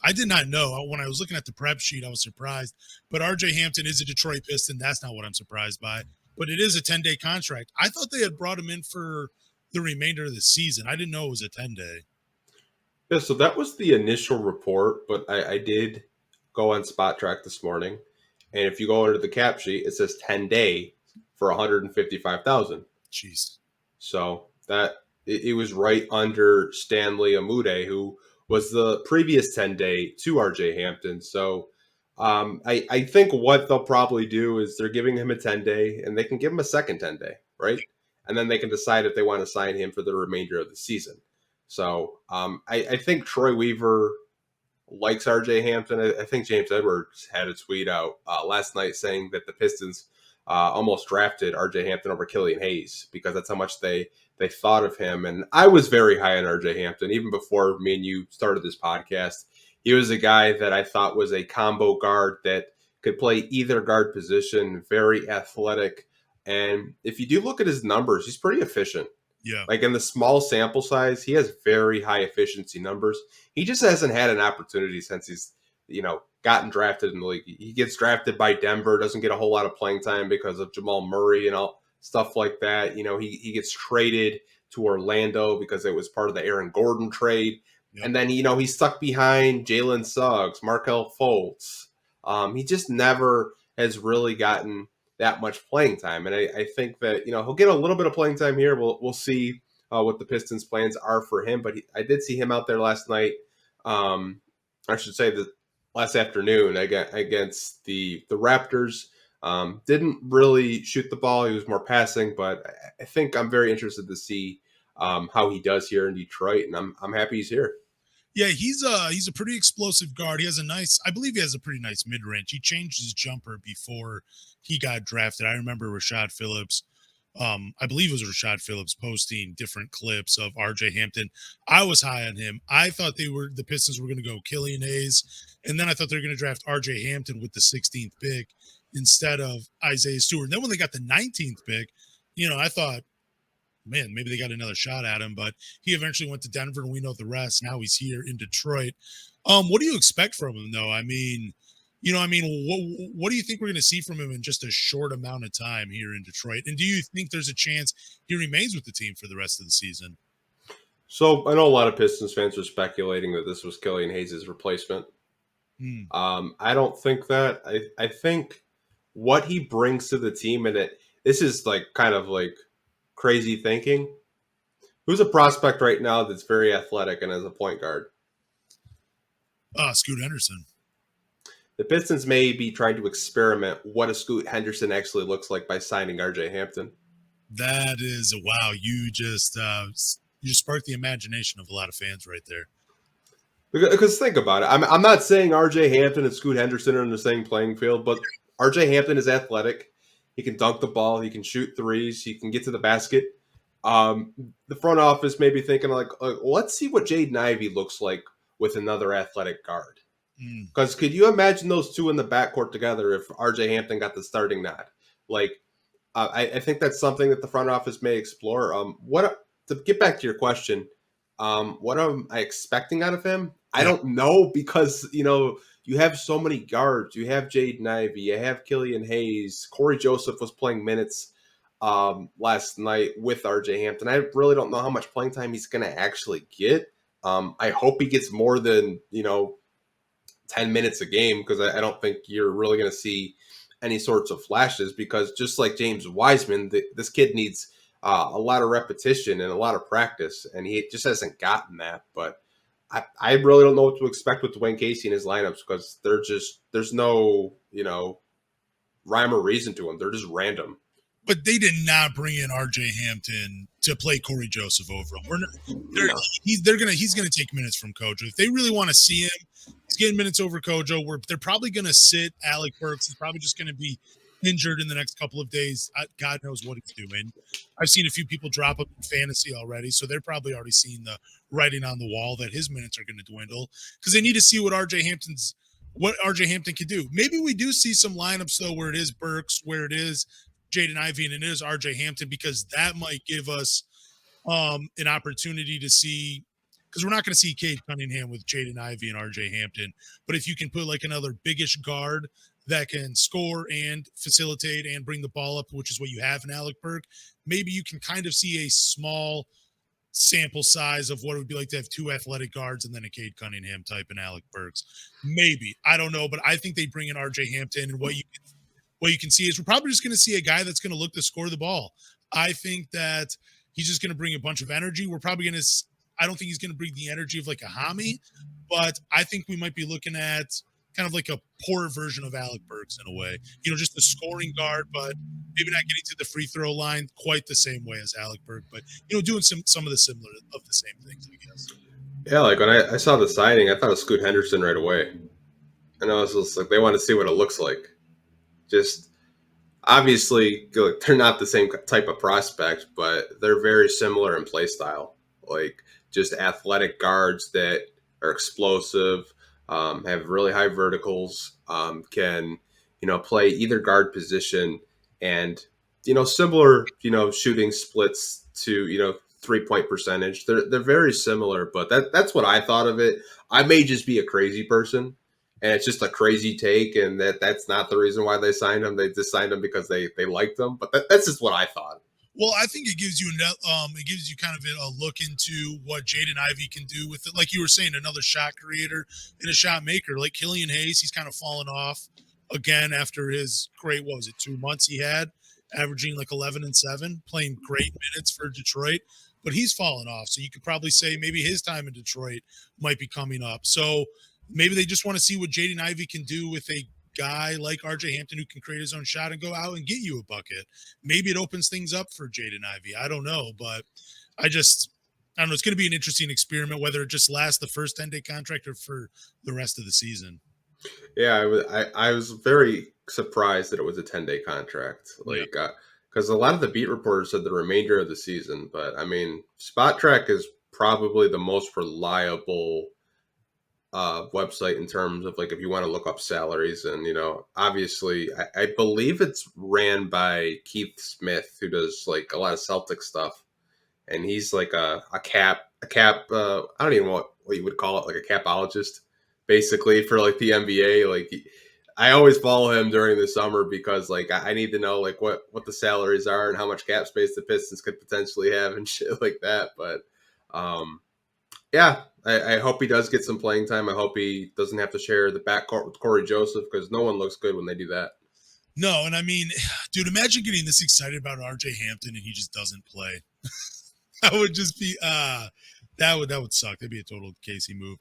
I did not know. When I was looking at the prep sheet, I was surprised. But RJ Hampton is a Detroit Piston. That's not what I'm surprised by. But it is a 10-day contract. I thought they had brought him in for the remainder of the season. I didn't know it was a 10-day. Yeah, so that was the initial report, but I did go on Spot Track this morning, and if you go under the cap sheet, it says 10-day for $155,000. Jeez. So that it was right under Stanley Amude, who was the previous 10-day to RJ Hampton. So I think what they'll probably do is they're giving him a 10-day, and they can give him a second 10-day, right? And then they can decide if they want to sign him for the remainder of the season. So I think Troy Weaver likes RJ Hampton. I think James Edwards had a tweet out last night saying that the Pistons almost drafted RJ Hampton over Killian Hayes because that's how much they thought of him. And I was very high on RJ Hampton even before me and you started this podcast. He was a guy that I thought was a combo guard that could play either guard position, very athletic. And if you do look at his numbers, he's pretty efficient. Yeah. Like in the small sample size, he has very high efficiency numbers. He just hasn't had an opportunity since he's, gotten drafted in the league. He gets drafted by Denver, doesn't get a whole lot of playing time because of Jamal Murray and all stuff like that. He gets traded to Orlando because it was part of the Aaron Gordon trade. Yep. And then, he's stuck behind Jalen Suggs, Markelle Fultz. He just never has really gotten that much playing time. And I think that, he'll get a little bit of playing time here. We'll see what the Pistons plans are for him. But I did see him out there last night. I should say that last afternoon against the Raptors. Didn't really shoot the ball. He was more passing, but I think I'm very interested to see how he does here in Detroit. And I'm happy he's here. Yeah, he's a pretty explosive guard. I believe he has a pretty nice mid-range. He changed his jumper before he got drafted. I remember Rashad Phillips. I believe it was Rashad Phillips posting different clips of RJ Hampton. I was high on him. I thought the Pistons were going to go Killian Hayes, and then I thought they were going to draft RJ Hampton with the 16th pick instead of Isaiah Stewart. And then when they got the 19th pick, I thought, man, maybe they got another shot at him, but he eventually went to Denver, and we know the rest. Now he's here in Detroit. What do you expect from him, though? What do you think we're going to see from him in just a short amount of time here in Detroit? And do you think there's a chance he remains with the team for the rest of the season? So I know a lot of Pistons fans are speculating that this was Killian Hayes' replacement. I don't think that. I think what he brings to the team, and this is kind of crazy thinking. Who's a prospect right now that's very athletic and as a point guard? Scoot Henderson. The Pistons may be trying to experiment what a Scoot Henderson actually looks like by signing RJ Hampton. That is wow! You just sparked the imagination of a lot of fans right there. Because think about it. I'm not saying RJ Hampton and Scoot Henderson are in the same playing field, but RJ Hampton is athletic. He can dunk the ball. He can shoot threes. He can get to the basket. The front office may be thinking let's see what Jaden Ivey looks like with another athletic guard. Because could you imagine those two in the backcourt together if RJ Hampton got the starting nod? I think that's something that the front office may explore. To get back to your question, what am I expecting out of him? I don't know because, you have so many guards. You have Jaden Ivey. You have Killian Hayes. Corey Joseph was playing minutes last night with RJ Hampton. I really don't know how much playing time he's going to actually get. I hope he gets more than, 10 minutes a game because I don't think you're really going to see any sorts of flashes because just like James Wiseman, this kid needs a lot of repetition and a lot of practice, and he just hasn't gotten that. But I really don't know what to expect with Dwayne Casey and his lineups because there's no, rhyme or reason to them. They're just random. But they did not bring in RJ Hampton to play Corey Joseph over him. He's gonna take minutes from Kojo. If they really want to see him, he's getting minutes over Kojo. They're probably gonna sit Alec Burks. He's probably just gonna be injured in the next couple of days. God knows what he's doing. I've seen a few people drop him in fantasy already, so they're probably already seeing the writing on the wall that his minutes are going to dwindle because they need to see what RJ Hampton can do. Maybe we do see some lineups though where it is Burks, where it is Jaden Ivey, and it is RJ Hampton because that might give us an opportunity to see because we're not going to see Cade Cunningham with Jaden Ivey and RJ Hampton. But if you can put like another biggish guard that can score and facilitate and bring the ball up, which is what you have in Alec Burke, maybe you can kind of see a small sample size of what it would be like to have two athletic guards and then a Cade Cunningham type in Alec Burks. Maybe. I don't know, but I think they bring in RJ Hampton, and what you can see is we're probably just going to see a guy that's going to look to score the ball. I think that he's just going to bring a bunch of energy. We're probably going to – I don't think he's going to bring the energy of like a Hami, but I think we might be looking at kind of like a poor version of Alec Burks in a way. Just a scoring guard, but maybe not getting to the free throw line quite the same way as Alec Burke, but, doing some of the same things, I guess. Yeah, like when I saw the signing, I thought of Scoot Henderson right away. And I was just like, they want to see what it looks like. Just obviously, they're not the same type of prospect, but they're very similar in play style. Like just athletic guards that are explosive, have really high verticals, can play either guard position, and similar shooting splits to 3-point percentage. They're very similar, but that's what I thought of it. I may just be a crazy person, and it's just a crazy take, and that's not the reason why they signed him. They just signed him because they liked him. But that's just what I thought. Well, I think it gives you kind of a look into what Jaden Ivey can do with it. Like you were saying, another shot creator and a shot maker. Like Killian Hayes, he's kind of fallen off again after his great, 2 months he had, averaging like 11 and 7, playing great minutes for Detroit. But he's fallen off. So you could probably say maybe his time in Detroit might be coming up. So maybe they just want to see what Jaden Ivey can do with a guy like RJ Hampton who can create his own shot and go out and get you a bucket. Maybe it opens things up for Jaden Ivey. I don't know, but I don't know. It's going to be an interesting experiment, whether it just lasts the first 10-day contract or for the rest of the season. Yeah, I was very surprised that it was a 10-day contract. Like, because a lot of the beat reporters said the remainder of the season, but I mean, Spot Track is probably the most reliable website in terms of like if you want to look up salaries, and obviously I believe it's ran by Keith Smith, who does like a lot of Celtic stuff, and he's like a cap I don't even know what you would call it, like a capologist basically for like the NBA. Like I always follow him during the summer because like I need to know like what the salaries are and how much cap space the Pistons could potentially have and shit like that. But yeah, I hope he does get some playing time. I hope he doesn't have to share the backcourt with Corey Joseph, because no one looks good when they do that. No, and I mean, dude, imagine getting this excited about RJ Hampton and he just doesn't play. That would just be that would suck. That'd be a total Casey move.